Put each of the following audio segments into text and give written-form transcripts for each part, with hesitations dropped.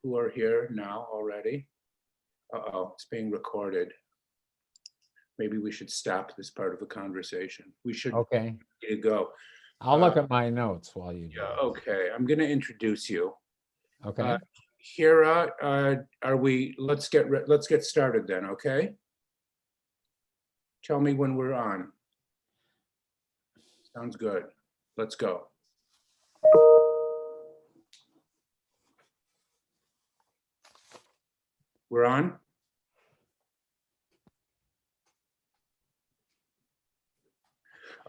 who are here now already. Uh-oh, it's being recorded. Maybe we should stop this part of the conversation. We should Okay. go. I'll look at my notes while you do. Yeah, okay, I'm going to introduce you. Okay. Hira, are we, let's get started then, okay? Tell me when we're on. Sounds good. Let's go. We're on?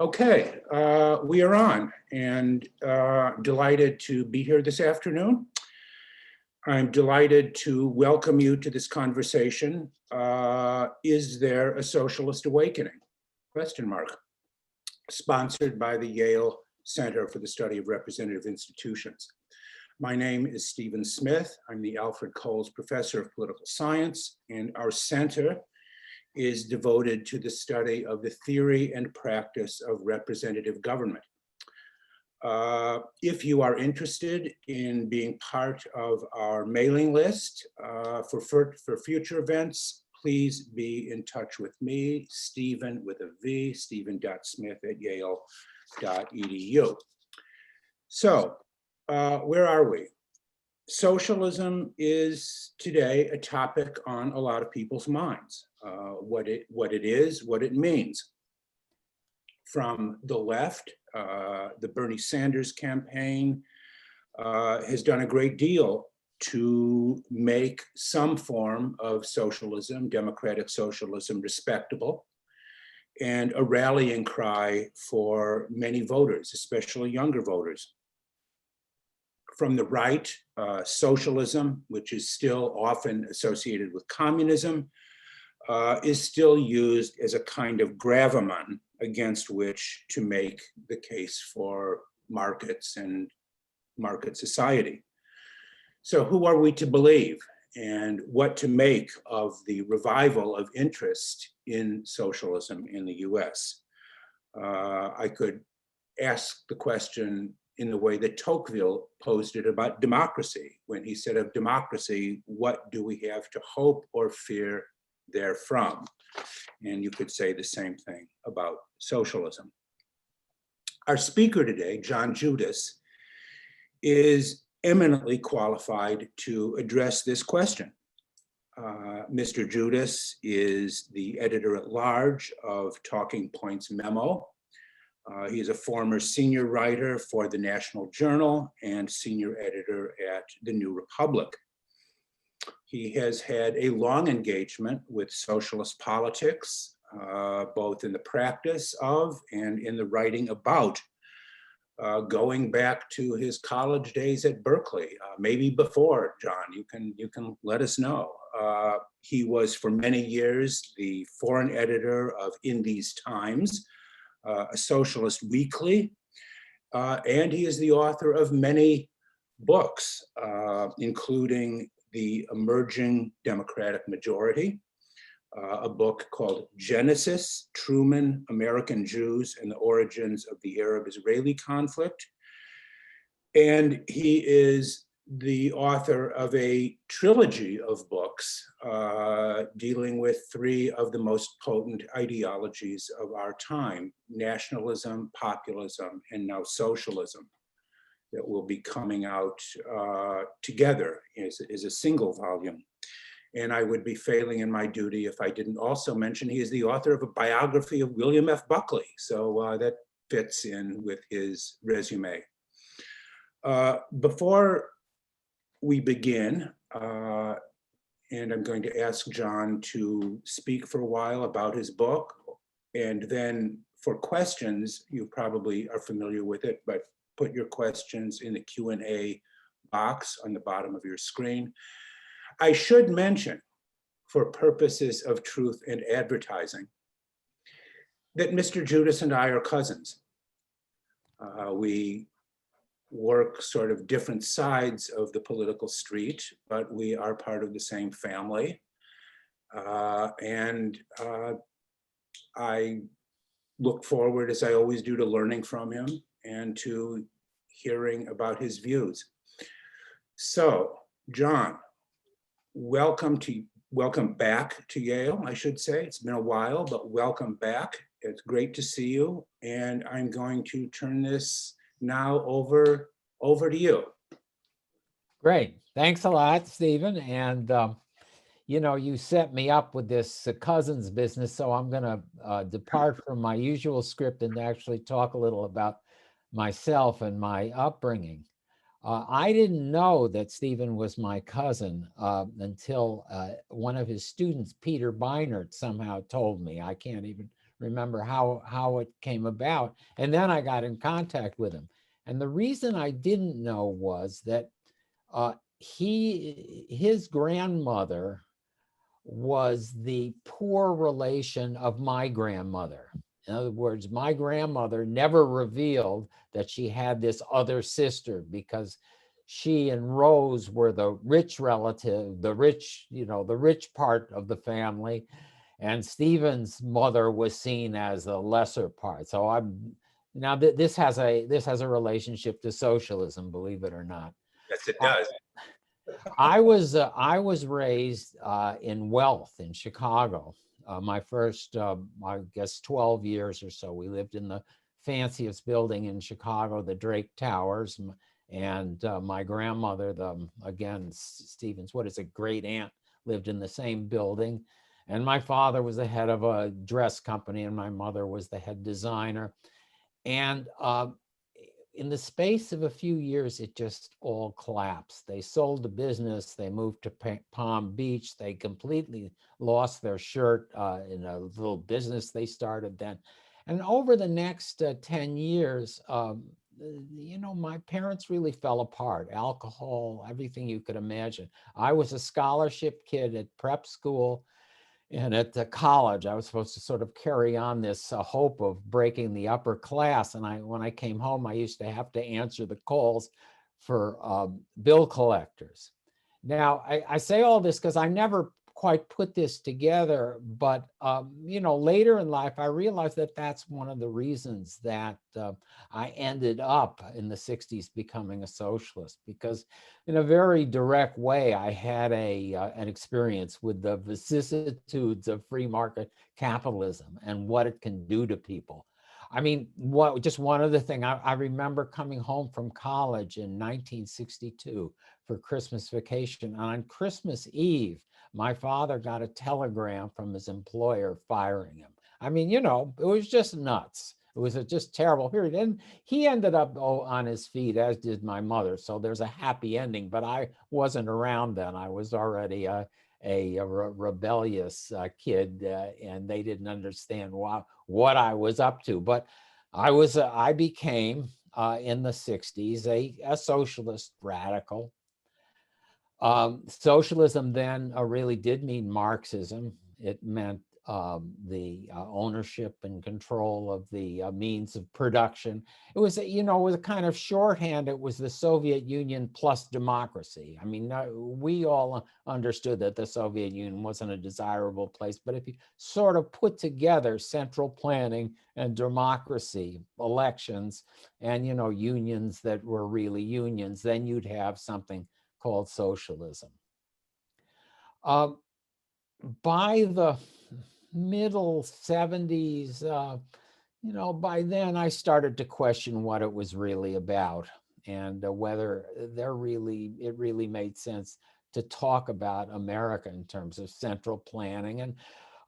Okay, we are on, and delighted to be here this afternoon. I'm delighted to welcome you to this conversation. Is there a socialist awakening? Question mark. Sponsored by the Yale Center for the Study of Representative Institutions. My name is Stephen Smith. I'm the Alfred Coles Professor of Political Science, and our center is devoted to the study of the theory and practice of representative government. If you are interested in being part of our mailing list for future events, please be in touch with me, Stephen with a V, stephen.smith@yale.edu. So, where are we? Socialism is today a topic on a lot of people's minds. What it is, what it means. From the left, the Bernie Sanders campaign has done a great deal to make some form of socialism, democratic socialism, respectable, and a rallying cry for many voters, especially younger voters. From the right, socialism, which is still often associated with communism, is still used as a kind of gravamen against which to make the case for markets and market society. So who are we to believe, and what to make of the revival of interest in socialism in the US? I could ask the question in the way that Tocqueville posed it about democracy, when he said of democracy, what do we have to hope or fear therefrom? And you could say the same thing about socialism. Our speaker today, John Judis, is eminently qualified to address this question. Mr. Judis is the editor-at-large of Talking Points Memo. He is a former senior writer for the National Journal and senior editor at the New Republic. He has had a long engagement with socialist politics, both in the practice of and in the writing about, going back to his college days at Berkeley, maybe before, John, you can let us know. He was for many years the foreign editor of In These Times, a socialist weekly, and he is the author of many books, including The Emerging Democratic Majority, a book called Genesis, Truman, American Jews, and the Origins of the Arab-Israeli Conflict. And he is the author of a trilogy of books dealing with three of the most potent ideologies of our time: nationalism, populism, and now socialism, that will be coming out together as a single volume. And I would be failing in my duty if I didn't also mention he is the author of a biography of William F. Buckley. So that fits in with his resume. Before we begin, and I'm going to ask John to speak for a while about his book, and then for questions, you probably are familiar with it, but put your questions in the Q&A box on the bottom of your screen. I should mention, for purposes of truth and advertising, that Mr. Judis and I are cousins. We work sort of different sides of the political street, but we are part of the same family. And I look forward, as I always do, to learning from him and to hearing about his views. So, John, welcome back to Yale, I should say. It's been a while, but welcome back. It's great to see you. And I'm going to turn this now over to you. Great. Thanks a lot, Stephen. And, you set me up with this cousins business, so I'm going to depart from my usual script and actually talk a little about myself and my upbringing. I didn't know that Stephen was my cousin until one of his students, Peter Beinert, somehow told me. I can't even remember how it came about. And then I got in contact with him. And the reason I didn't know was that his grandmother was the poor relation of my grandmother. In other words, my grandmother never revealed that she had this other sister because she and Rose were the rich relative, the rich part of the family, and Stephen's mother was seen as the lesser part. So this has a relationship to socialism, believe it or not. Yes, it does. I was raised in Wealth in Chicago. My first, I guess, 12 years or so, we lived in the fanciest building in Chicago, the Drake Towers. And my grandmother, Stephen's, great aunt, lived in the same building. And my father was the head of a dress company, and my mother was the head designer. And in the space of a few years, it just all collapsed. They sold the business. They moved to Palm Beach. They completely lost their shirt in a little business they started then. And over the next 10 years, my parents really fell apart. Alcohol, everything you could imagine. I was a scholarship kid at prep school. And at the college, I was supposed to sort of carry on this hope of breaking the upper class. And when I came home, I used to have to answer the calls for bill collectors. Now, I say all this because I never quite put this together, but later in life, I realized that that's one of the reasons that I ended up in the 60s becoming a socialist, because in a very direct way, I had an experience with the vicissitudes of free market capitalism and what it can do to people. I mean, just one other thing, I remember coming home from college in 1962 for Christmas vacation. And on Christmas Eve, my father got a telegram from his employer firing him. I mean, it was just nuts. It was a just terrible period. And he ended up on his feet, as did my mother. So there's a happy ending, but I wasn't around then. I was already a rebellious kid, and they didn't understand what I was up to. But I became in the 60s a socialist radical. Socialism then really did mean Marxism. It meant the ownership and control of the means of production. It was, it was a kind of shorthand. It was the Soviet Union plus democracy. I mean, we all understood that the Soviet Union wasn't a desirable place, but if you sort of put together central planning and democracy, elections, and, unions that were really unions, then you'd have something called socialism. By the middle 70s, by then I started to question what it was really about, and whether it really made sense to talk about America in terms of central planning. And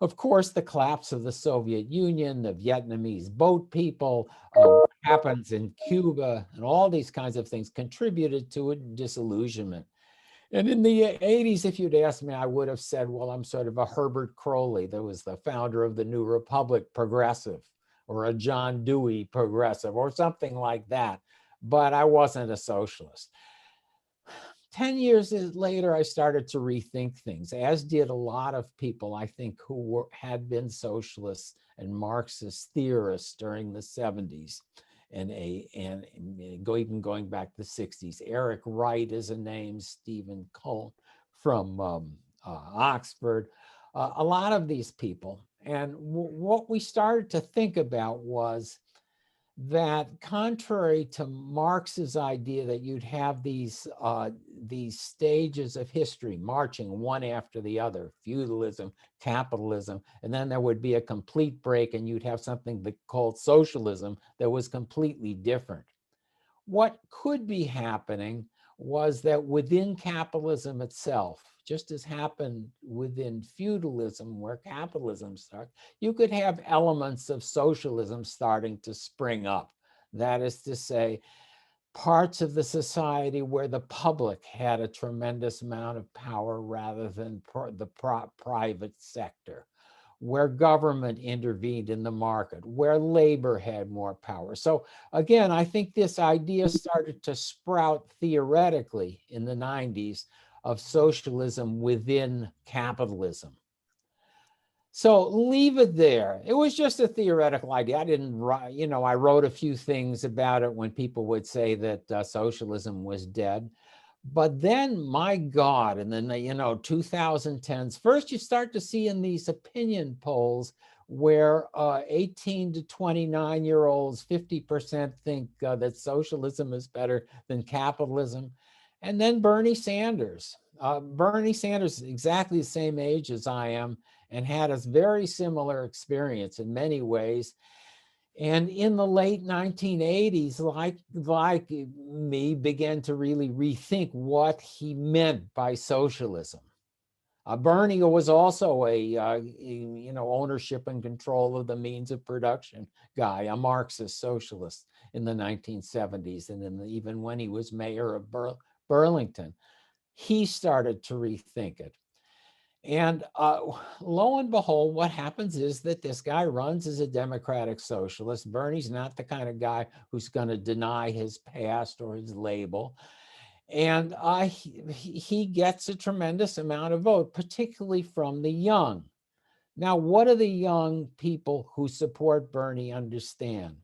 of course, the collapse of the Soviet Union, the Vietnamese boat people, what happens in Cuba, and all these kinds of things contributed to a disillusionment. And in the 80s, if you'd asked me, I would have said, well, I'm sort of a Herbert Crowley, that was the founder of the New Republic progressive, or a John Dewey progressive, or something like that. But I wasn't a socialist. 10 years later, I started to rethink things, as did a lot of people, I think, who had been socialists and Marxist theorists during the 70s. And even going back to the 60s. Eric Wright is a name, Stephen Cohn from Oxford, a lot of these people. And what we started to think about was that contrary to Marx's idea that you'd have these stages of history marching one after the other, feudalism, capitalism, and then there would be a complete break and you'd have something called socialism that was completely different. What could be happening was that within capitalism itself, just as happened within feudalism where capitalism started, you could have elements of socialism starting to spring up. That is to say, parts of the society where the public had a tremendous amount of power rather than the private sector, where government intervened in the market, where labor had more power. So again, I think this idea started to sprout theoretically in the 90s of socialism within capitalism. So leave it there. It was just a theoretical idea. I didn't write, I wrote a few things about it when people would say that socialism was dead. But then, my God, and then, 2010s, first you start to see in these opinion polls where 18 to 29-year-olds, 50% think that socialism is better than capitalism. And then Bernie Sanders. Bernie Sanders is exactly the same age as I am and had a very similar experience in many ways. And in the late 1980s, like me, began to really rethink what he meant by socialism. Bernie was also a ownership and control of the means of production guy, a Marxist socialist in the 1970s, and even when he was mayor of Burlington, he started to rethink it. And lo and behold, what happens is that this guy runs as a democratic socialist. Bernie's not the kind of guy who's going to deny his past or his label. And he gets a tremendous amount of vote, particularly from the young. Now, what do the young people who support Bernie understand?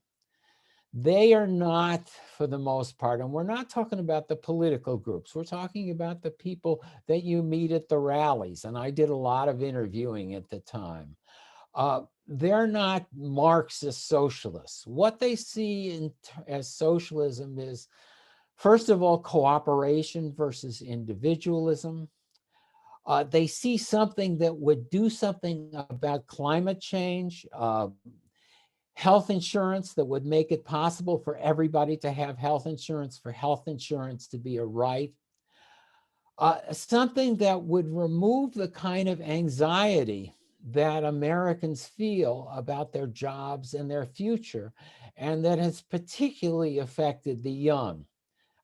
They are not, for the most part, and we're not talking about the political groups, we're talking about the people that you meet at the rallies. And I did a lot of interviewing at the time. They're not Marxist socialists. What they see as socialism is, first of all, cooperation versus individualism. They see something that would do something about climate change, health insurance that would make it possible for everybody to have health insurance, for health insurance to be a right. Something that would remove the kind of anxiety that Americans feel about their jobs and their future, and that has particularly affected the young.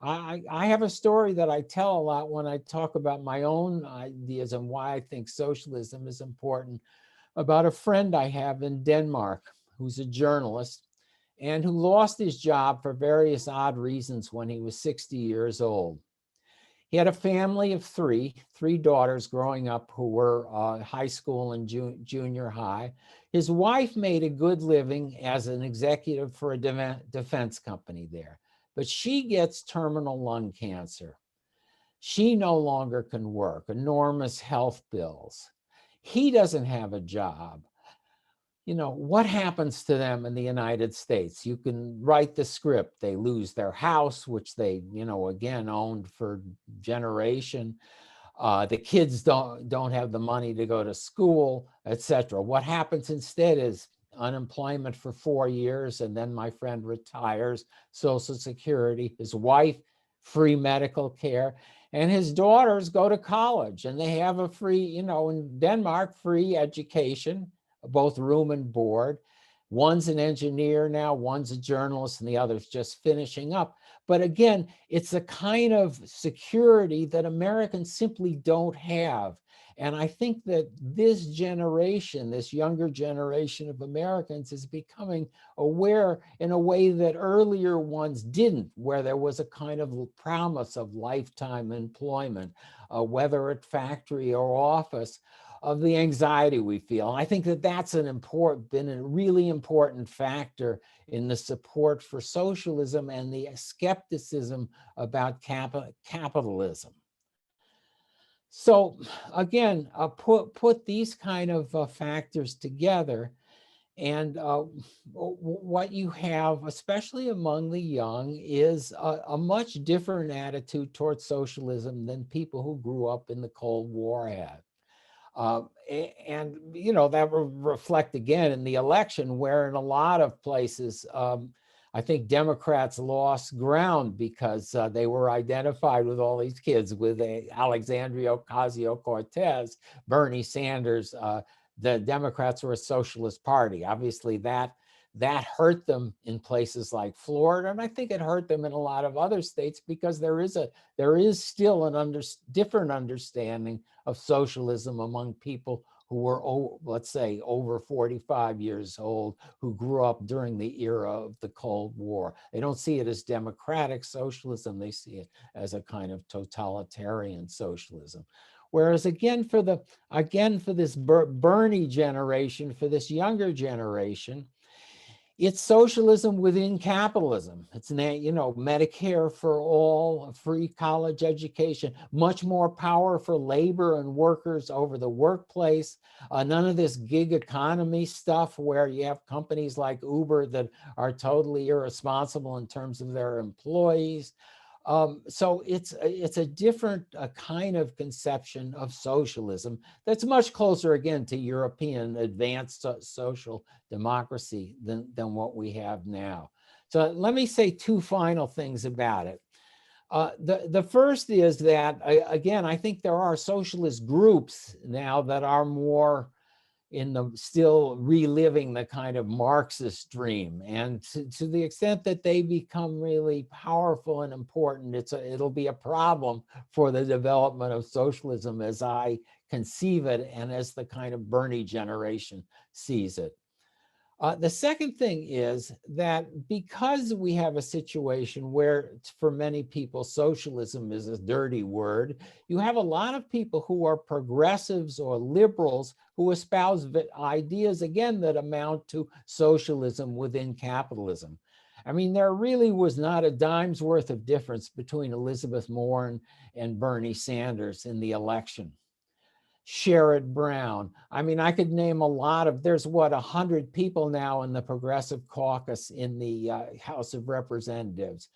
I have a story that I tell a lot when I talk about my own ideas and why I think socialism is important, about a friend I have in Denmark who's a journalist and who lost his job for various odd reasons when he was 60 years old. He had a family of three daughters growing up who were high school and junior high. His wife made a good living as an executive for a defense company there, but she gets terminal lung cancer. She no longer can work, enormous health bills. He doesn't have a job. What happens to them in the United States? You can write the script. They lose their house, which they, again, owned for generation. The kids don't have the money to go to school, etc. What happens instead is unemployment for 4 years, and then my friend retires, Social Security, his wife, free medical care, and his daughters go to college, and they have a free, in Denmark, free education, both room and board. One's an engineer now, one's a journalist, and the other's just finishing up. But again, it's a kind of security that Americans simply don't have. And I think that this generation, this younger generation of Americans, is becoming aware in a way that earlier ones didn't, where there was a kind of promise of lifetime employment, whether at factory or office, of the anxiety we feel. And I think that that's been a really important factor in the support for socialism and the skepticism about capitalism. So again, put these kind of factors together, And what you have, especially among the young, is a much different attitude towards socialism than people who grew up in the Cold War had. And, you know, that will reflect again in the election, where in a lot of places, I think Democrats lost ground because they were identified with all these kids, with Alexandria Ocasio-Cortez, Bernie Sanders. The Democrats were a socialist party. Obviously, that hurt them in places like Florida, and I think it hurt them in a lot of other states, because there is still an different understanding of socialism among people who were, let's say, over 45 years old, who grew up during the era of the Cold War. They don't see it as democratic socialism. They see it as a kind of totalitarian socialism. Whereas again, for this Bernie generation, for this younger generation, it's socialism within capitalism. It's, you know, Medicare for all, free college education, much more power for labor and workers over the workplace. None of this gig economy stuff where you have companies like Uber that are totally irresponsible in terms of their employees. So it's a different kind of conception of socialism that's much closer, again, to European advanced social democracy than what we have now. So let me say two final things about it. The first is that, again, I think there are socialist groups now that are more still reliving the kind of Marxist dream, and to the extent that they become really powerful and important, it'll be a problem for the development of socialism as I conceive it and as the kind of Bernie generation sees it. The second thing is that because we have a situation where, for many people, socialism is a dirty word, you have a lot of people who are progressives or liberals who espouse ideas, again, that amount to socialism within capitalism. I mean, there really was not a dime's worth of difference between Elizabeth Warren and Bernie Sanders in the election. Sherrod Brown. I mean, I could name a lot of, there's 100 people now in the Progressive Caucus in the House of Representatives.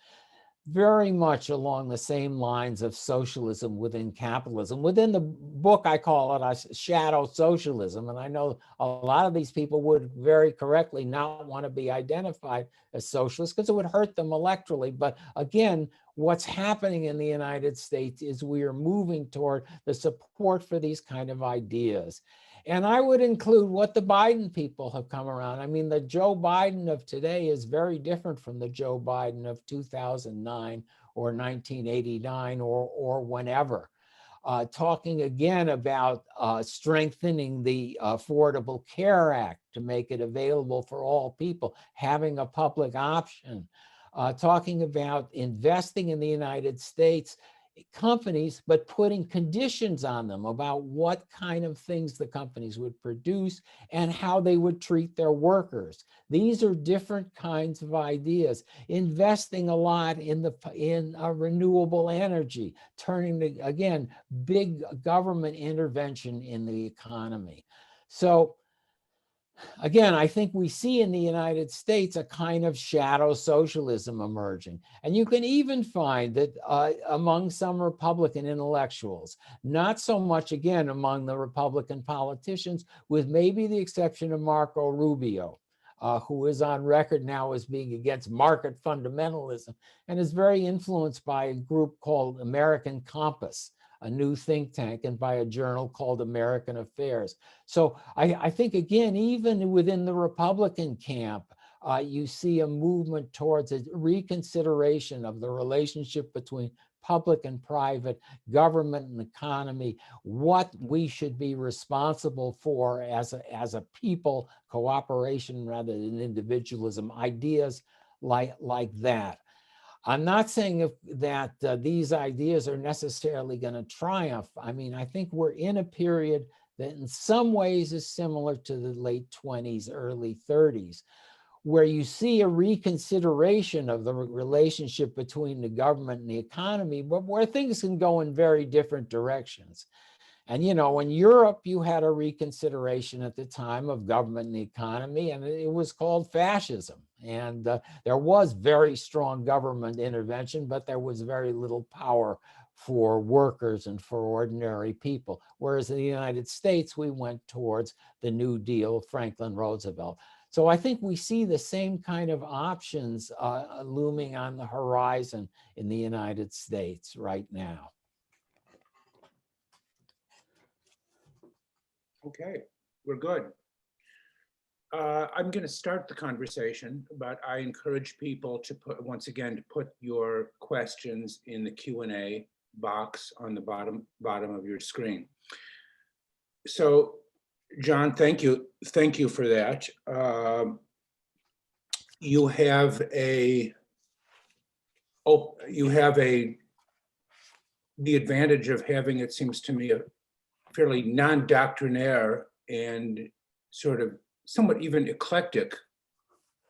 Very much along the same lines of socialism within capitalism. Within the book, I call it a shadow socialism. And I know a lot of these people would very correctly not want to be identified as socialists because it would hurt them electorally. But again, what's happening in the United States is we are moving toward the support for these kind of ideas. And I would include what the Biden people have come around. I mean, the Joe Biden of today is very different from the Joe Biden of 2009 or 1989 or whenever. Talking again about strengthening the Affordable Care Act to make it available for all people, having a public option, talking about investing in the United States companies, but putting conditions on them about what kind of things the companies would produce and how they would treat their workers. These are different kinds of ideas. Investing a lot in renewable energy, turning to, again, big government intervention in the economy. So again, I think we see in the United States a kind of shadow socialism emerging. And you can even find that among some Republican intellectuals, not so much, again, among the Republican politicians, with maybe the exception of Marco Rubio, who is on record now as being against market fundamentalism and is very influenced by a group called American Compass, a new think tank, and by a journal called American Affairs. So I think, again, even within the Republican camp, you see a movement towards a reconsideration of the relationship between public and private, government and economy, what we should be responsible for as a people, cooperation rather than individualism, ideas like that. I'm not saying that these ideas are necessarily going to triumph. I mean, I think we're in a period that in some ways is similar to the late 20s, early 30s, where you see a reconsideration of the relationship between the government and the economy, but where things can go in very different directions. And, you know, in Europe, you had a reconsideration at the time of government and economy, and it was called fascism. And there was very strong government intervention, but there was very little power for workers and for ordinary people. Whereas in the United States, we went towards the New Deal, Franklin Roosevelt. So I think we see the same kind of options looming on the horizon in the United States right now. Okay, we're good. I'm going to start the conversation, but I encourage people to put, once again, to put your questions in the Q&A box on the bottom of your screen. So, John, thank you for that. You have the advantage of having, it seems to me, a fairly non-doctrinaire and sort of somewhat even eclectic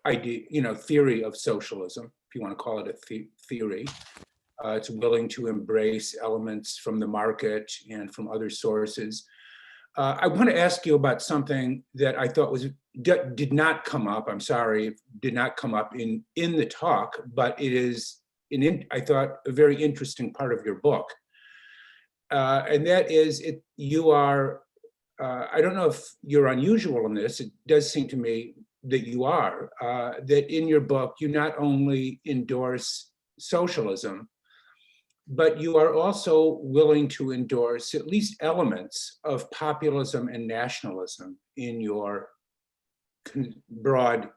idea, theory of socialism, if you want to call it a theory. It's willing to embrace elements from the market and from other sources. I want to ask you about something that I thought did not come up. I'm sorry, did not come up in the talk, but it is I thought a very interesting part of your book. And that is, you are, I don't know if you're unusual in this, it does seem to me that you are, that in your book, you not only endorse socialism, but you are also willing to endorse at least elements of populism and nationalism in your broad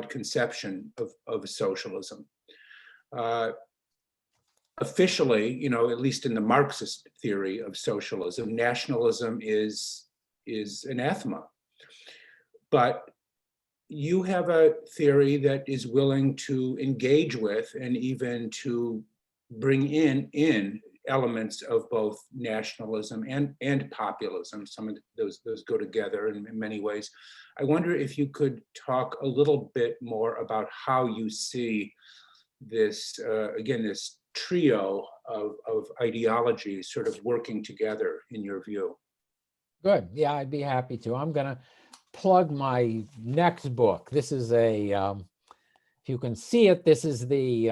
conception of socialism. Officially, at least in the Marxist theory of socialism, nationalism is anathema. But you have a theory that is willing to engage with and even to bring in elements of both nationalism and populism. Some of those go together in many ways. I wonder if you could talk a little bit more about how you see this, again, this trio of ideologies sort of working together in your view. Good. Yeah, I'd be happy to. I'm going to plug my next book. This is if you can see it, this is the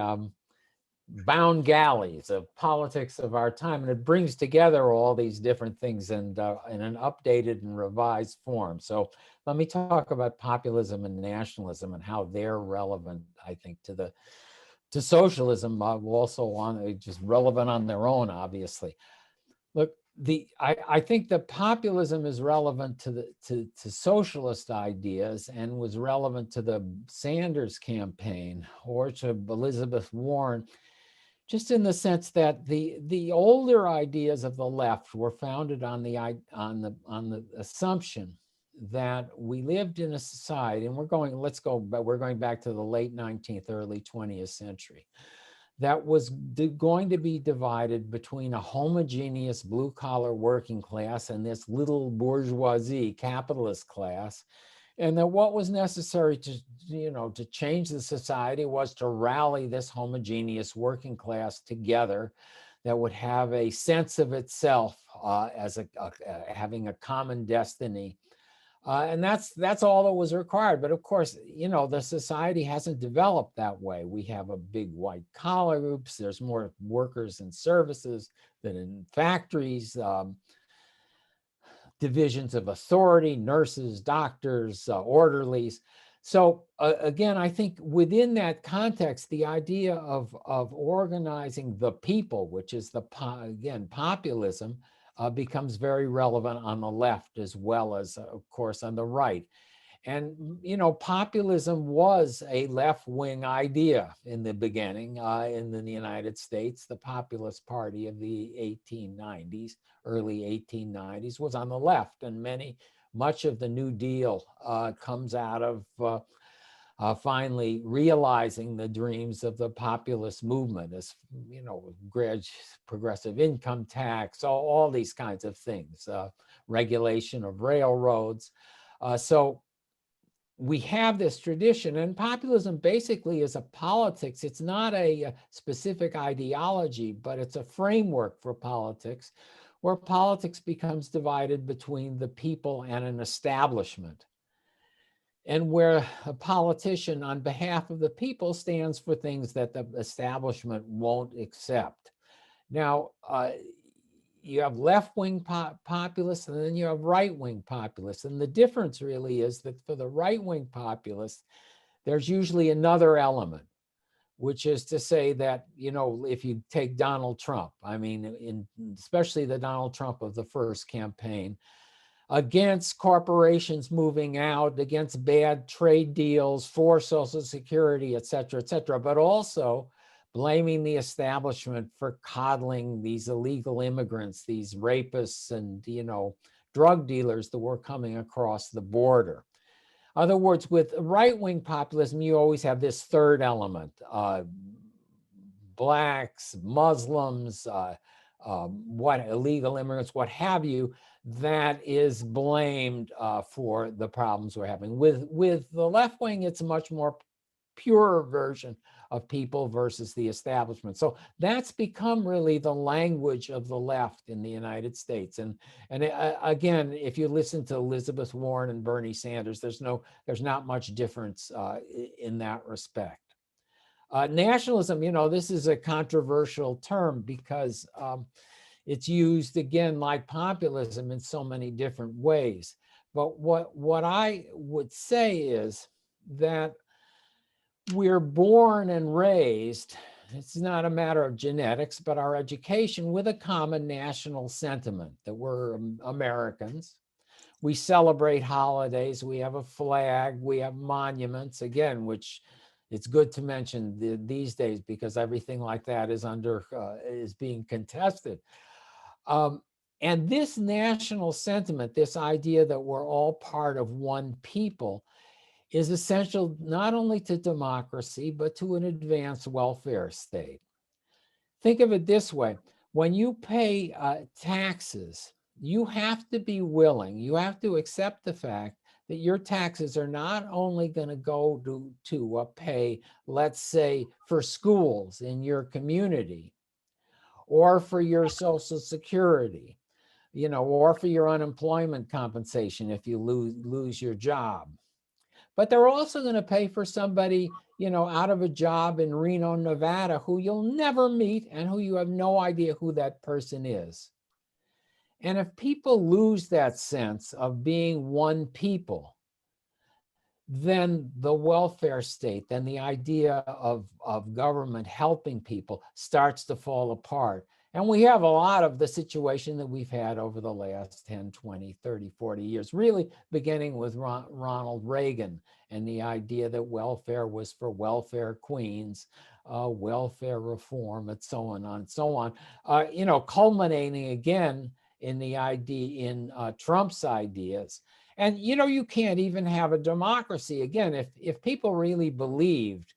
Bound Galleys of Politics of Our Time. And it brings together all these different things and in an updated and revised form. So let me talk about populism and nationalism and how they're relevant, I think, to socialism, also just relevant on their own, obviously. Look, I think that populism is relevant to socialist ideas and was relevant to the Sanders campaign or to Elizabeth Warren, just in the sense that the older ideas of the left were founded on the assumption that we lived in a society, and we're going back to the late 19th, early 20th century, that was going to be divided between a homogeneous blue-collar working class and this little bourgeoisie capitalist class, and that what was necessary to change the society was to rally this homogeneous working class together that would have a sense of itself as having a common destiny. And that's all that was required. But of course, the society hasn't developed that way. We have a big white collar groups. There's more workers in services than in factories, divisions of authority, nurses, doctors, orderlies. So again, I think within that context, the idea of organizing the people, which is populism, becomes very relevant on the left as well as, of course, on the right. And, populism was a left-wing idea in the beginning in the United States. The Populist Party of the 1890s, early 1890s, was on the left, and much of the New Deal comes out of finally realizing the dreams of the populist movement, as progressive income tax, all these kinds of things, regulation of railroads. So we have this tradition, and populism basically is a politics. It's not a specific ideology, but it's a framework for politics, where politics becomes divided between the people and an establishment, and where a politician on behalf of the people stands for things that the establishment won't accept. Now, you have left-wing populists, and then you have right-wing populists. And the difference really is that for the right-wing populists, there's usually another element, which is to say that, if you take Donald Trump, I mean, especially the Donald Trump of the first campaign, against corporations moving out, against bad trade deals, for Social Security, et cetera, but also blaming the establishment for coddling these illegal immigrants, these rapists and, drug dealers that were coming across the border. In other words, with right-wing populism, you always have this third element, blacks, Muslims, what illegal immigrants, what have you, that is blamed for the problems we're having. With the left wing, it's a much more pure version of people versus the establishment. So that's become really the language of the left in the United States. And again, if you listen to Elizabeth Warren and Bernie Sanders, there's not much difference in that respect. Nationalism, this is a controversial term because it's used, again, like populism in so many different ways. But what I would say is that we're born and raised, it's not a matter of genetics, but our education, with a common national sentiment that we're Americans. We celebrate holidays, we have a flag, we have monuments, again, which it's good to mention these days because everything like that is being contested. And this national sentiment, this idea that we're all part of one people, is essential not only to democracy, but to an advanced welfare state. Think of it this way. When you pay taxes, you have to be willing, you have to accept the fact that your taxes are not only going to go to pay, let's say, for schools in your community, or for your Social Security, or for your unemployment compensation if you lose your job. But they're also going to pay for somebody, out of a job in Reno, Nevada, who you'll never meet and who you have no idea who that person is. And if people lose that sense of being one people, then the welfare state, then the idea of government helping people starts to fall apart. And we have a lot of the situation that we've had over the last 10, 20, 30, 40 years, really beginning with Ronald Reagan and the idea that welfare was for welfare queens, welfare reform, and so on and so on, culminating again in the idea in Trump's ideas. And, you can't even have a democracy. Again, if people really believed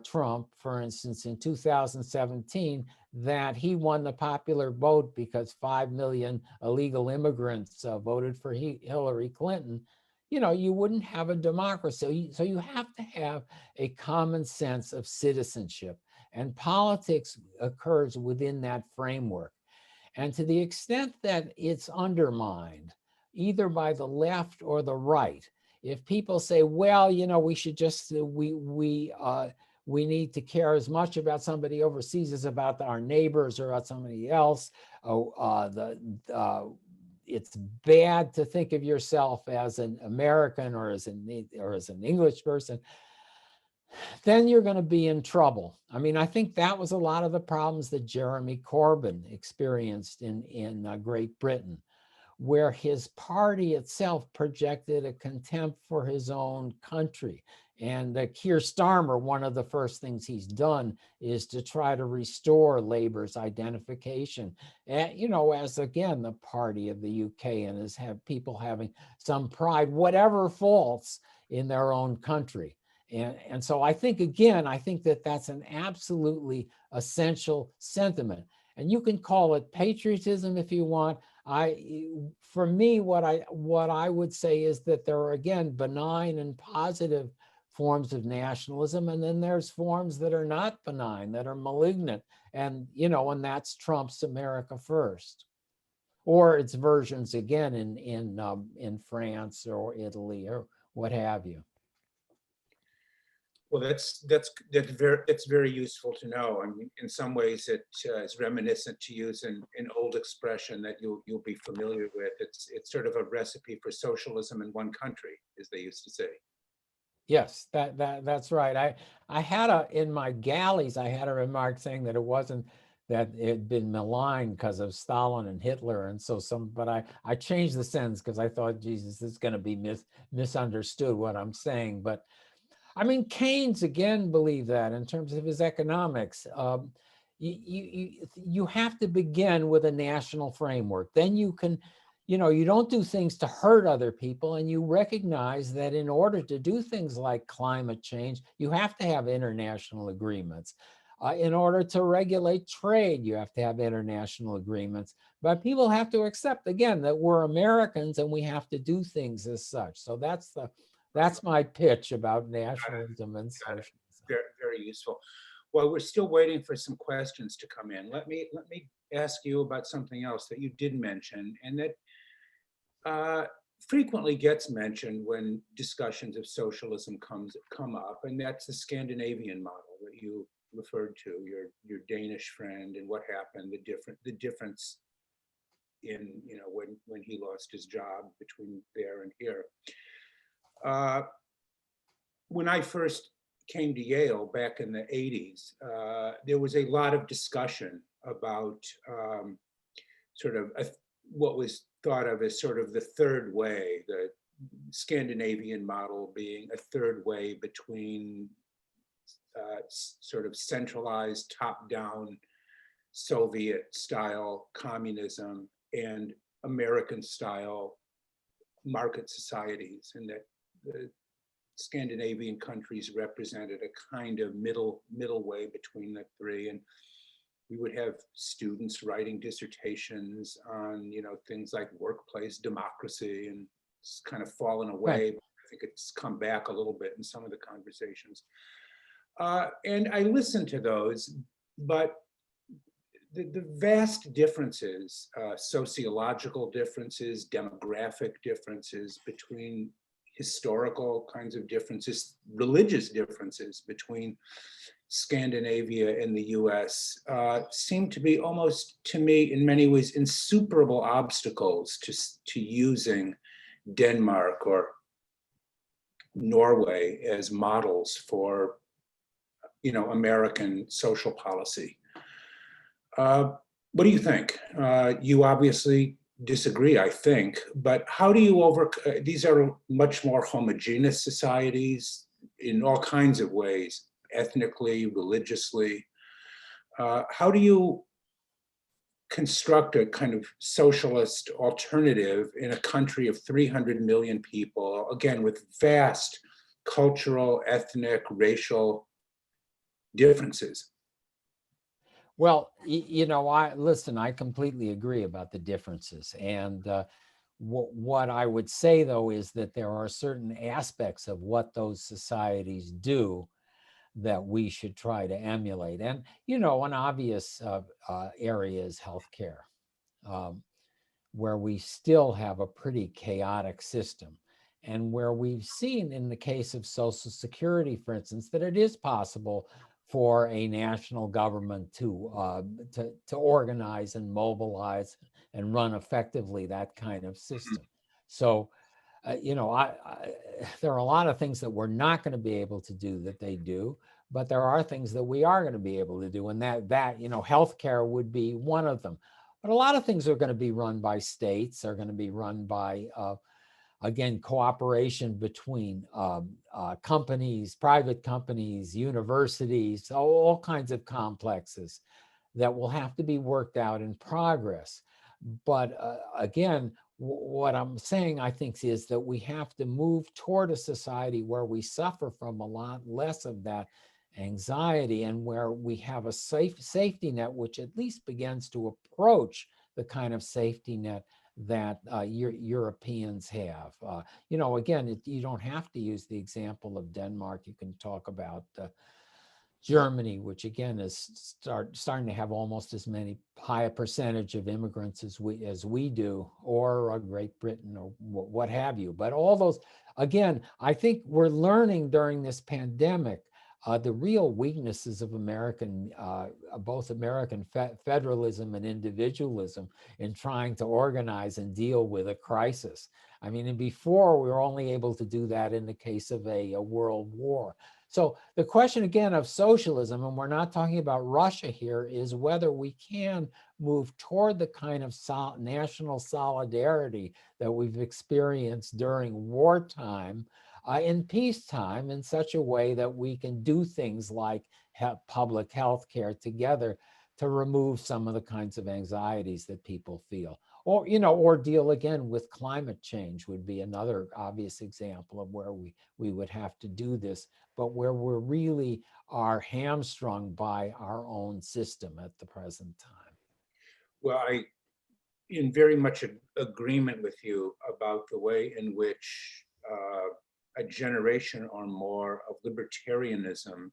Trump, for instance, in 2017, that he won the popular vote because 5 million illegal immigrants voted for Hillary Clinton, you wouldn't have a democracy. So you have to have a common sense of citizenship. And politics occurs within that framework. And to the extent that it's undermined, either by the left or the right, if people say, well, we should just, we need to care as much about somebody overseas as about our neighbors or about somebody else. It's bad to think of yourself as an American or as an English person. Then you're going to be in trouble. I think that was a lot of the problems that Jeremy Corbyn experienced in Great Britain, where his party itself projected a contempt for his own country. And Keir Starmer, one of the first things he's done is to try to restore Labour's identification, as again, the party of the UK, and as have people having some pride, whatever faults, in their own country. And so I think that that's an absolutely essential sentiment. And you can call it patriotism if you want. For me, what I would say is that there are, again, benign and positive forms of nationalism, and then there's forms that are not benign, that are malignant, and and that's Trump's America First. or its versions again in France or Italy or what have you. Well, that's very useful to know. I mean, in some ways, it is reminiscent, to use an old expression that you'll be familiar with. It's sort of a recipe for socialism in one country, as they used to say. Yes, that's right. I had in my galleys, I had a remark saying that it wasn't that it had been maligned because of Stalin and Hitler, and so but I changed the sentence because I thought, Jesus, this is going to be misunderstood what I'm saying. But I mean, Keynes again believed that in terms of his economics. You have to begin with a national framework. Then you can, you don't do things to hurt other people, and you recognize that in order to do things like climate change, you have to have international agreements. In order to regulate trade, you have to have international agreements. But people have to accept, again, that we're Americans and we have to do things as such. So that's my pitch about nationalism and socialism. Very, very useful. Well, we're still waiting for some questions to come in. Let me ask you about something else that you did mention, and that frequently gets mentioned when discussions of socialism come up, and that's the Scandinavian model that you referred to, your Danish friend, and what happened, the difference in when he lost his job between there and here. When I first came to Yale back in the 80s, there was a lot of discussion about sort of what was thought of as sort of the third way, the Scandinavian model being a third way between sort of centralized top-down Soviet-style communism and American-style market societies, and that the Scandinavian countries represented a kind of middle way between the three. And we would have students writing dissertations on things like workplace democracy, and it's kind of fallen away. Right. I think it's come back a little bit in some of the conversations. And I listened to those, but the vast differences, sociological differences, demographic differences between historical kinds of differences, religious differences between Scandinavia and the US seem to be almost, to me, in many ways, insuperable obstacles to using Denmark or Norway as models for American social policy. What do you think? You obviously disagree, I think, but how do you these are much more homogeneous societies in all kinds of ways, ethnically, religiously. How do you construct a kind of socialist alternative in a country of 300 million people, again, with vast cultural, ethnic, racial differences? Well, I completely agree about the differences. And what I would say, though, is that there are certain aspects of what those societies do that we should try to emulate. And, an obvious area is healthcare, where we still have a pretty chaotic system. And where we've seen in the case of Social Security, for instance, that it is possible for a national government to organize and mobilize and run effectively that kind of system. So, there are a lot of things that we're not going to be able to do that they do, but there are things that we are going to be able to do, and that healthcare would be one of them. But a lot of things are going to be run by states, are going to be run by again, cooperation between companies, private companies, universities, all kinds of complexes that will have to be worked out in progress. But again, what I'm saying, I think, is that we have to move toward a society where we suffer from a lot less of that anxiety, and where we have a safety net, which at least begins to approach the kind of safety net that Europeans have. Again, you don't have to use the example of Denmark. You can talk about Germany, which again is starting to have almost as high a percentage of immigrants as we do, or Great Britain, or what have you. But all those, again, I think we're learning during this pandemic the real weaknesses of both American federalism and individualism in trying to organize and deal with a crisis. I mean, and before we were only able to do that in the case of a world war. So the question again of socialism, and we're not talking about Russia here, is whether we can move toward the kind of national solidarity that we've experienced during wartime in peacetime, in such a way that we can do things like public health care together to remove some of the kinds of anxieties that people feel. Or, or deal again with climate change would be another obvious example of where we would have to do this, but where we really are hamstrung by our own system at the present time. Well, I in very much agreement with you about the way in which a generation or more of libertarianism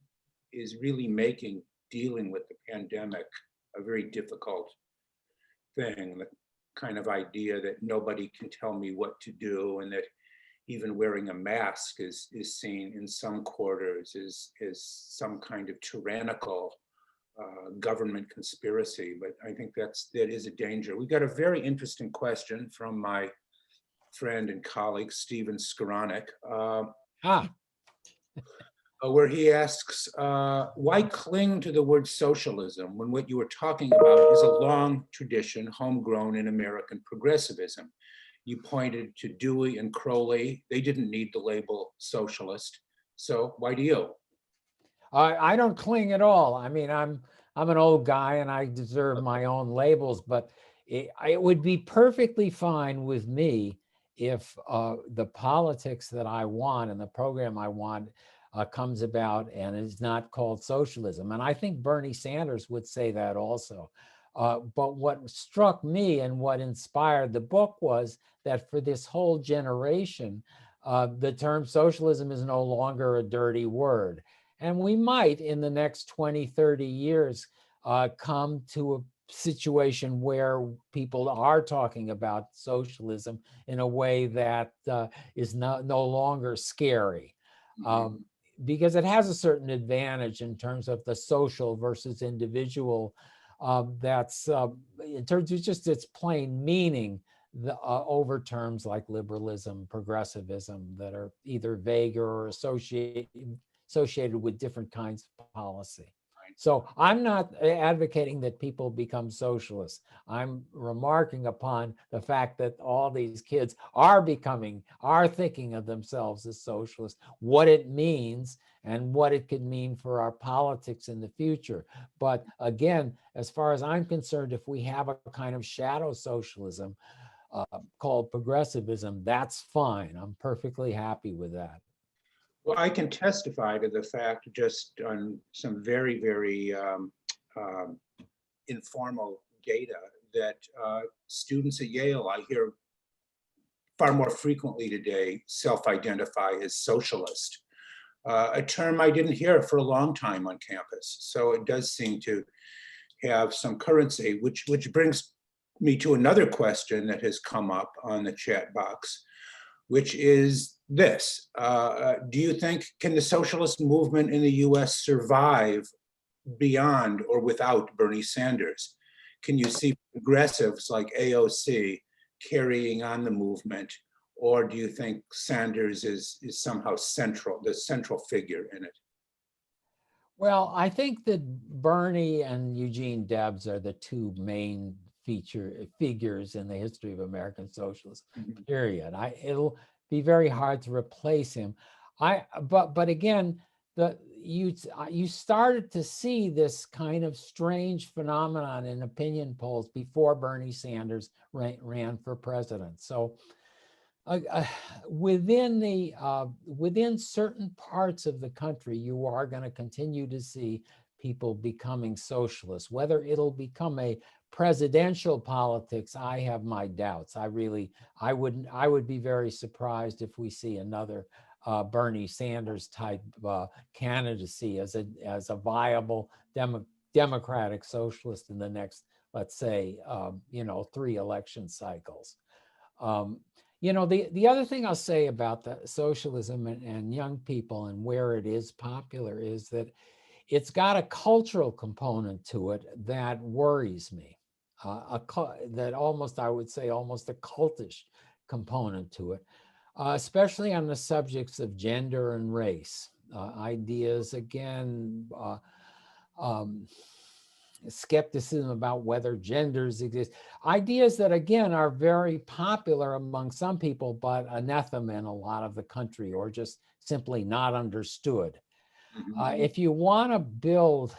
is really making dealing with the pandemic a very difficult thing. The kind of idea that nobody can tell me what to do, and that even wearing a mask is seen in some quarters as some kind of tyrannical government conspiracy. But I think that is a danger. We got a very interesting question from my friend and colleague Stephen Skoranek, where he asks, why cling to the word socialism when what you were talking about is a long tradition homegrown in American progressivism? You pointed to Dewey and Crowley. They didn't need the label socialist. So why do you? I don't cling at all. I mean, I'm an old guy and I deserve my own labels, but it would be perfectly fine with me if the politics that I want and the program I want comes about and is not called socialism. And I think Bernie Sanders would say that also. But what struck me and what inspired the book was that for this whole generation, the term socialism is no longer a dirty word. And we might, in the next 20, 30 years, come to a situation where people are talking about socialism in a way that is no longer scary. Because it has a certain advantage in terms of the social versus individual. That's in terms of just its plain meaning, over terms like liberalism, progressivism, that are either vague or associated with different kinds of policy. So I'm not advocating that people become socialists. I'm remarking upon the fact that all these kids are thinking of themselves as socialists, what it means and what it could mean for our politics in the future. But again, as far as I'm concerned, if we have a kind of shadow socialism called progressivism, that's fine. I'm perfectly happy with that. Well, I can testify to the fact, just on some very, very informal data, that students at Yale, I hear far more frequently today, self-identify as socialist, a term I didn't hear for a long time on campus. So it does seem to have some currency, which brings me to another question that has come up on the chat box, which is this. Do you think, can the socialist movement in the US survive beyond or without Bernie Sanders? Can you see progressives like AOC carrying on the movement? Or do you think Sanders is somehow the central figure in it? Well, I think that Bernie and Eugene Debs are the two main figures in the history of American socialism, period. It'll be very hard to replace him. But again, you started to see this kind of strange phenomenon in opinion polls before Bernie Sanders ran for president. So within certain parts of the country, you are going to continue to see people becoming socialists. Whether it'll become a presidential politics, I have my doubts. I would be very surprised if we see another Bernie Sanders type candidacy as a viable democratic socialist in the next, let's say, 3 election cycles. The other thing I'll say about the socialism and young people and where it is popular is that it's got a cultural component to it that worries me. That almost, I would say, almost a cultish component to it, especially on the subjects of gender and race. Ideas, again, skepticism about whether genders exist. Ideas that, again, are very popular among some people, but anathema in a lot of the country, or just simply not understood. If you want to build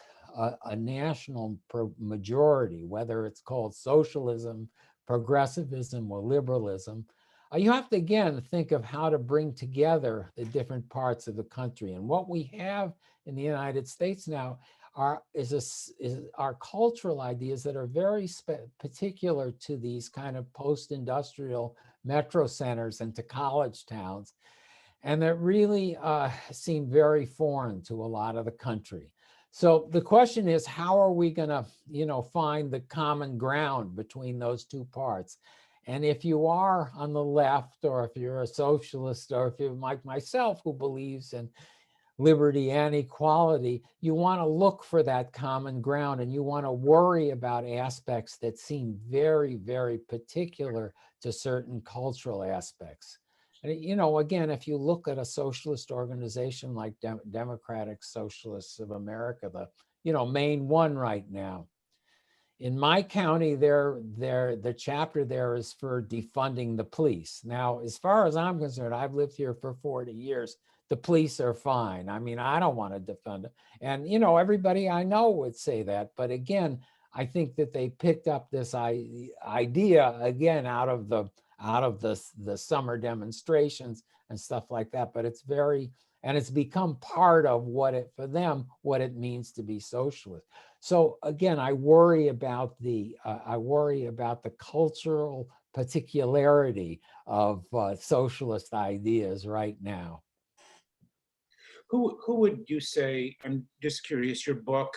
a national majority, whether it's called socialism, progressivism, or liberalism, you have to, again, think of how to bring together the different parts of the country. And what we have in the United States now are cultural ideas that are very particular to these kind of post-industrial metro centers and to college towns, and that really seem very foreign to a lot of the country. So the question is, how are we going to, find the common ground between those two parts? And if you are on the left, or if you're a socialist, or if you're like myself who believes in liberty and equality, you want to look for that common ground, and you want to worry about aspects that seem very, very particular to certain cultural aspects. And, again, if you look at a socialist organization like Democratic Socialists of America, the main one right now, in my county, the chapter there is for defunding the police. Now, as far as I'm concerned, I've lived here for 40 years. The police are fine. I mean, I don't want to defund them. And, everybody I know would say that. But again, I think that they picked up this idea, again, out of the summer demonstrations and stuff like that. But it's become part of what it means to be socialist. So again, I worry about the cultural particularity of socialist ideas right now. Who would you say, I'm just curious, your book,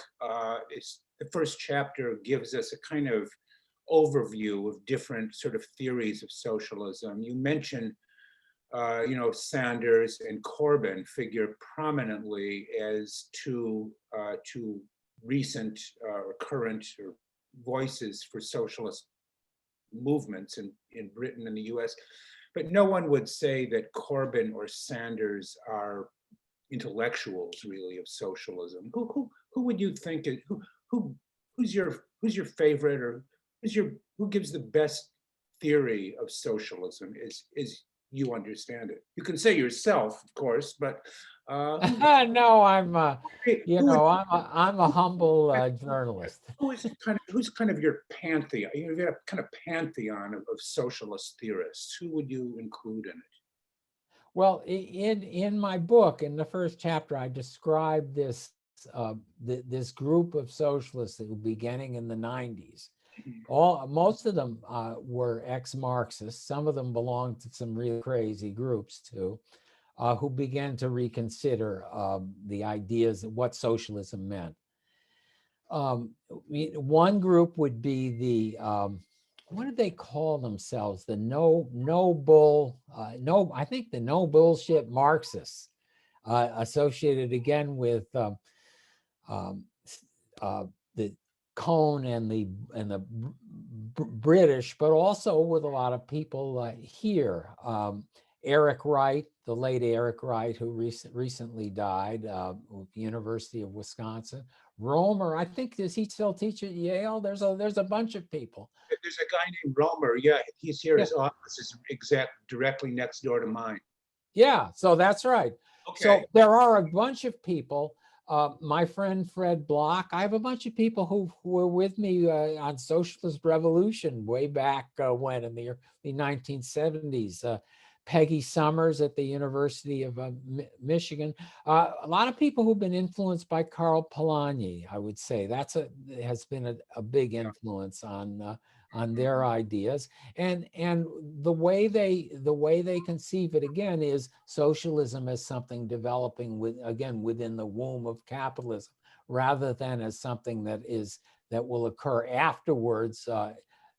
is the first chapter gives us a kind of overview of different sort of theories of socialism. You mentioned, Sanders and Corbyn figure prominently as two recent or current voices for socialist movements in Britain and the US. But no one would say that Corbyn or Sanders are intellectuals really of socialism. Who would you think who's your favorite, or who gives the best theory of socialism as you understand it? You can say yourself, of course, but no, I'm a humble journalist. Who's kind of your pantheon? You've got a kind of pantheon of socialist theorists. Who would you include in it? Well, in my book, in the first chapter, I described this group of socialists that were beginning in the 90s. Most of them were ex-Marxists. Some of them belonged to some really crazy groups too, who began to reconsider the ideas of what socialism meant. One group would be the what did they call themselves? The I think the no bullshit Marxists, associated again with the Cone and the British, but also with a lot of people here. Eric Wright, the late Eric Wright, who recently died at the University of Wisconsin. Romer, I think, does he still teach at Yale? There's a bunch of people. There's a guy named Romer. Yeah, he's here. His office is directly next door to mine. Yeah, so that's right. Okay. So there are a bunch of people. My friend Fred Block. I have a bunch of people who were with me on Socialist Revolution way back when in the early 1970s. Peggy Summers at the University of Michigan. A lot of people who've been influenced by Karl Polanyi, I would say. Has been a big influence on on their ideas, and the way they conceive it again is socialism as something developing within the womb of capitalism, rather than as something that will occur afterwards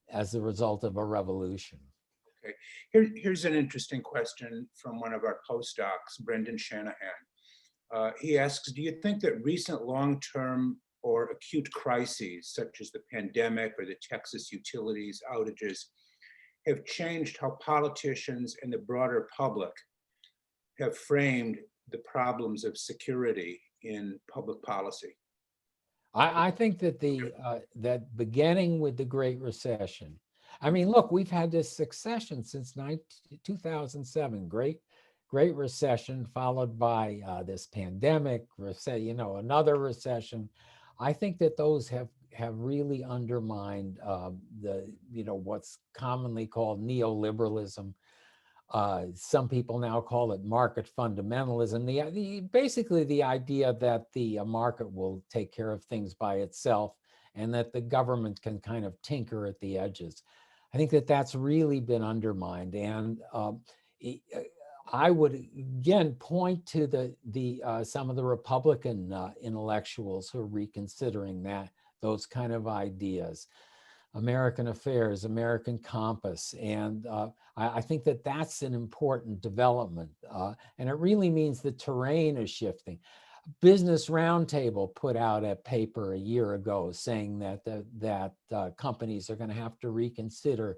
as a result of a revolution. Okay, here's an interesting question from one of our postdocs, Brendan Shanahan. He asks, do you think that recent long-term or acute crises, such as the pandemic or the Texas utilities outages, have changed how politicians and the broader public have framed the problems of security in public policy? I think that that beginning with the Great Recession, I mean, look, we've had this succession since 2007, Great Recession, followed by this pandemic, another recession. I think that those have really undermined what's commonly called neoliberalism. Some people now call it market fundamentalism. Basically the idea that the market will take care of things by itself and that the government can kind of tinker at the edges. I think that that's really been undermined. And I would again point to some of the Republican intellectuals who are reconsidering those kind of ideas. American Affairs, American Compass. And I think that that's an important development. And it really means the terrain is shifting. Business Roundtable put out a paper a year ago saying that companies are going to have to reconsider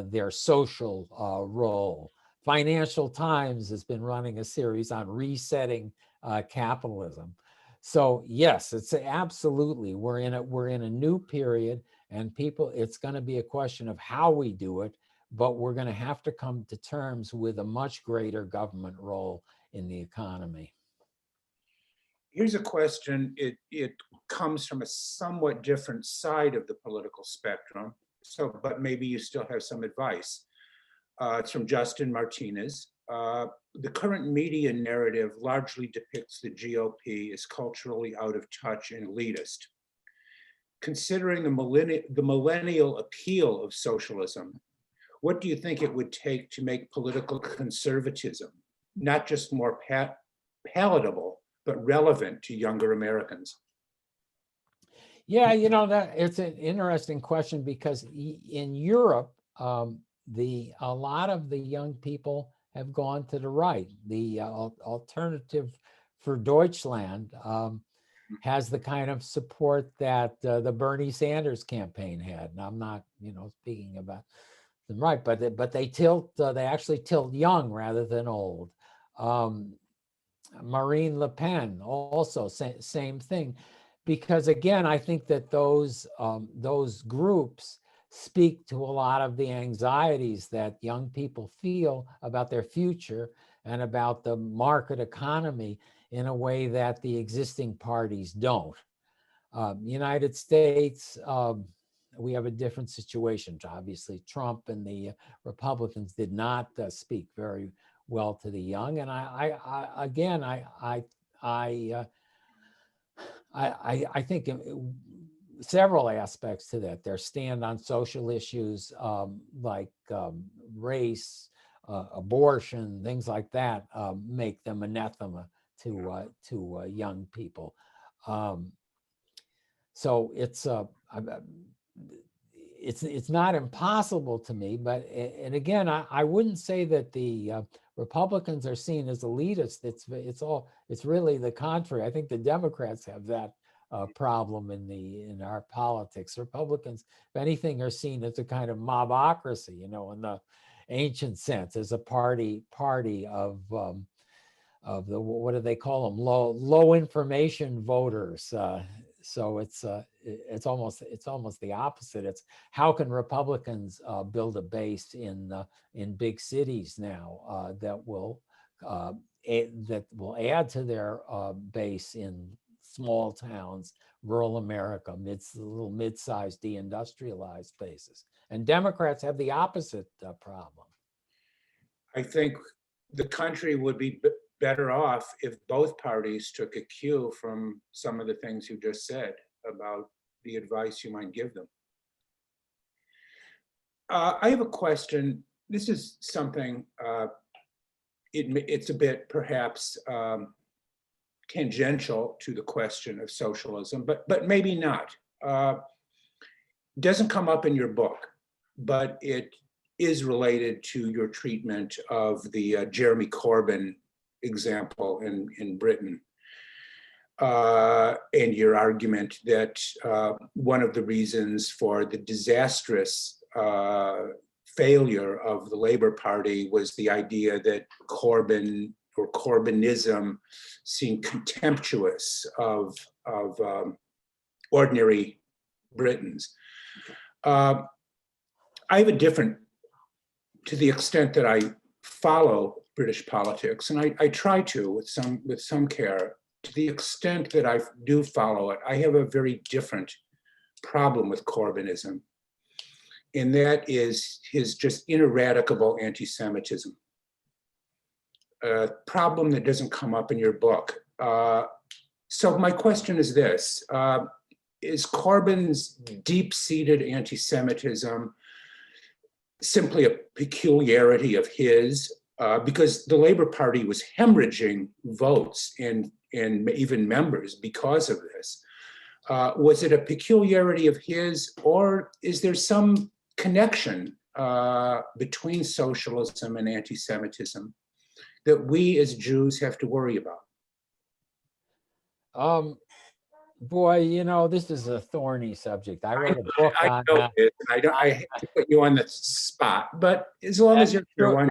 their social role. Financial Times has been running a series on resetting capitalism. So yes, it's absolutely, we're in a new period. And it's going to be a question of how we do it, but we're going to have to come to terms with a much greater government role in the economy. Here's a question. It comes from a somewhat different side of the political spectrum, but maybe you still have some advice. It's from Justin Martinez. The current media narrative largely depicts the GOP as culturally out of touch and elitist. Considering the millennial appeal of socialism, what do you think it would take to make political conservatism not just more palatable, but relevant to younger Americans? Yeah, that it's an interesting question because in Europe, a lot of the young people have gone to the right. The Alternative for Deutschland has the kind of support that the Bernie Sanders campaign had. And I'm not, speaking about them right, but they actually tilt young rather than old. Marine Le Pen also same thing, because again, I think that those groups speak to a lot of the anxieties that young people feel about their future and about the market economy in a way that the existing parties don't. United States, we have a different situation. Obviously, Trump and the Republicans did not speak very well to the young, and I think several aspects to that. Their stand on social issues like race, abortion, things like that make them anathema to young people. So it's not impossible to me, but and again, I wouldn't say that the Republicans are seen as elitist. It's really the contrary. I think the Democrats have that problem in our politics. Republicans, if anything, are seen as a kind of mobocracy, in the ancient sense, as a party of the, what do they call them, low information voters. So it's almost the opposite. It's how can Republicans build a base in big cities now that will add to their base in small towns, rural America, little mid-sized deindustrialized places. And Democrats have the opposite problem. I think the country would be better off if both parties took a cue from some of the things you just said about the advice you might give them. I have a question. This is something, it's a bit perhaps tangential to the question of socialism, but maybe not. Doesn't come up in your book, but it is related to your treatment of the Jeremy Corbyn example in Britain. And your argument that one of the reasons for the disastrous failure of the Labour Party was the idea that Corbyn or Corbynism seemed contemptuous of ordinary Britons. I have a different, to the extent that I follow British politics, and I try to with some care. To the extent that I do follow it, I have a very different problem with Corbynism, and that is his just ineradicable anti-Semitism. A problem that doesn't come up in your book. So my question is this, is Corbyn's deep-seated anti-Semitism simply a peculiarity of his? Because the Labour Party was hemorrhaging votes and even members because of this. Was it a peculiarity of his, or is there some connection between socialism and anti-Semitism that we as Jews have to worry about? Boy, you know, this is a thorny subject. I wrote a book on know it, and I hate to put you on the spot, but as long as you're sure.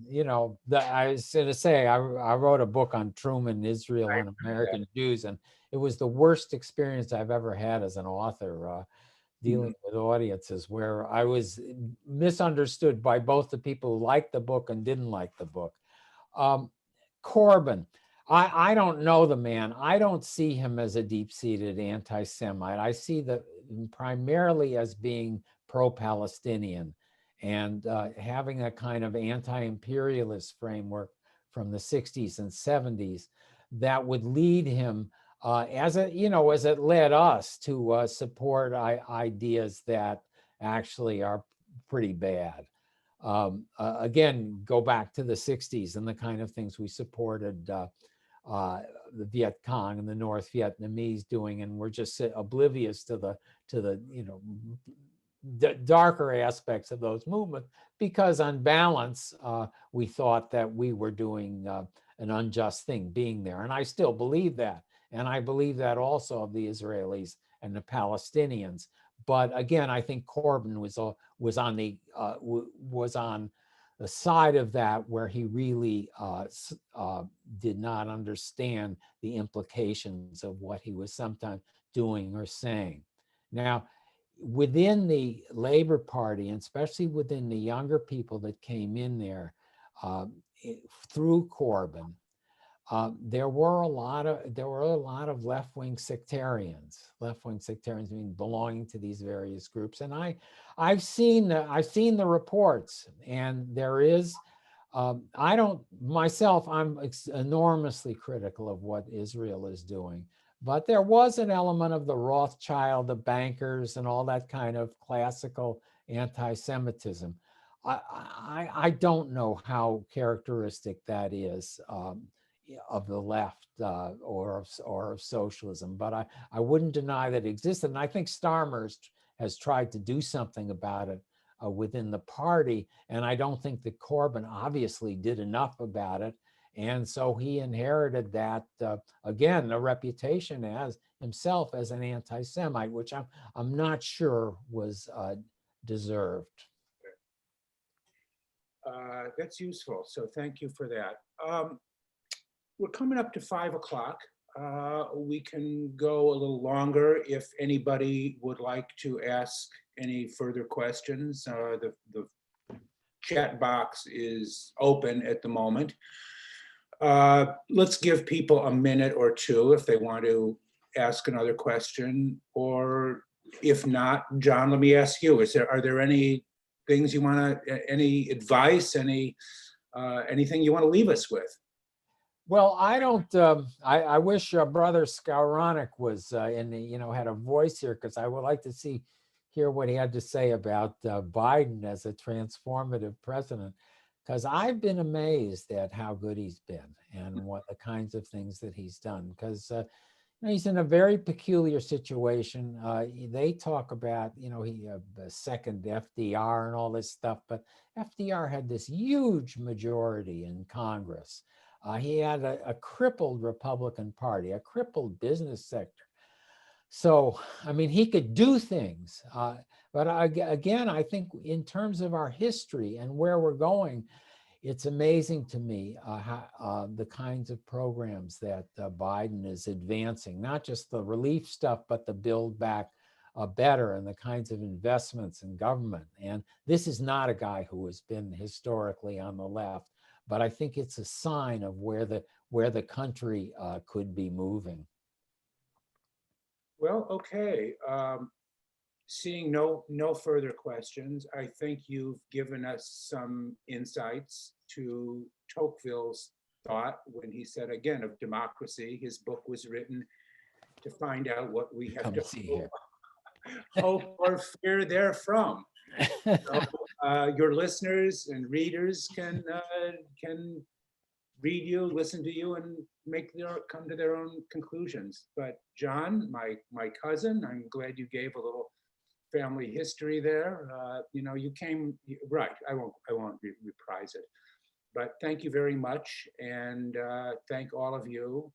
You know, I was going to say, I wrote a book on Truman, Israel, and American Jews, and it was the worst experience I've ever had as an author, dealing with audiences where I was misunderstood by both the people who liked the book and didn't like the book. Corbyn, I don't know the man. I don't see him as a deep-seated anti-Semite. I see that primarily as being pro-Palestinian and having a kind of anti-imperialist framework from the 60s and 70s that would lead him, as it led us to support ideas that actually are pretty bad. Again, go back to the 60s and the kind of things we supported the Viet Cong and the North Vietnamese doing, and we're just oblivious to the darker aspects of those movements, because on balance, we thought that we were doing an unjust thing being there. And I still believe that. And I believe that also of the Israelis and the Palestinians. But again, I think Corbyn was on the side of that where he really did not understand the implications of what he was sometimes doing or saying. Now, within the Labour Party, and especially within the younger people that came in there through Corbyn, there were a lot of left-wing sectarians. Left-wing sectarians mean belonging to these various groups, and I've seen the reports, and there is. I'm enormously critical of what Israel is doing. But there was an element of the Rothschild, the bankers, and all that kind of classical anti-Semitism. I don't know how characteristic that is of the left or of socialism, but I wouldn't deny that it existed. And I think Starmer has tried to do something about it within the party. And I don't think that Corbyn obviously did enough about it. And so he inherited that, again, a reputation as himself as an anti-Semite, which I'm not sure was deserved. That's useful. So thank you for that. We're coming up to 5 o'clock. We can go a little longer if anybody would like to ask any further questions. The chat box is open at the moment. Let's give people a minute or two if they want to ask another question, or if not, John, let me ask you, are there any things you want to, any advice, anything you want to leave us with? Well, I don't, I wish Brother Skowronek was had a voice here, because I would like to see hear what he had to say about Biden as a transformative president, because I've been amazed at how good he's been and what the kinds of things that he's done. Because he's in a very peculiar situation. They talk about, he second FDR and all this stuff, but FDR had this huge majority in Congress. He had a crippled Republican Party, a crippled business sector. So, I mean, he could do things. But again, I think in terms of our history and where we're going, it's amazing to me how, the kinds of programs that Biden is advancing, not just the relief stuff, but the build back better and the kinds of investments in government. And this is not a guy who has been historically on the left, but I think it's a sign of where the country could be moving. Well, okay. Seeing no further questions, I think you've given us some insights to Tocqueville's thought when he said, again, of democracy. His book was written to find out what we have to hope or fear therefrom. So, your listeners and readers can read you, listen to you, and come to their own conclusions. But John, my cousin, I'm glad you gave a little family history there. You came right. I won't reprise it. But thank you very much, and thank all of you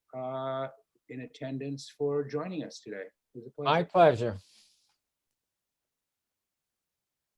in attendance for joining us today. It was a pleasure. My pleasure.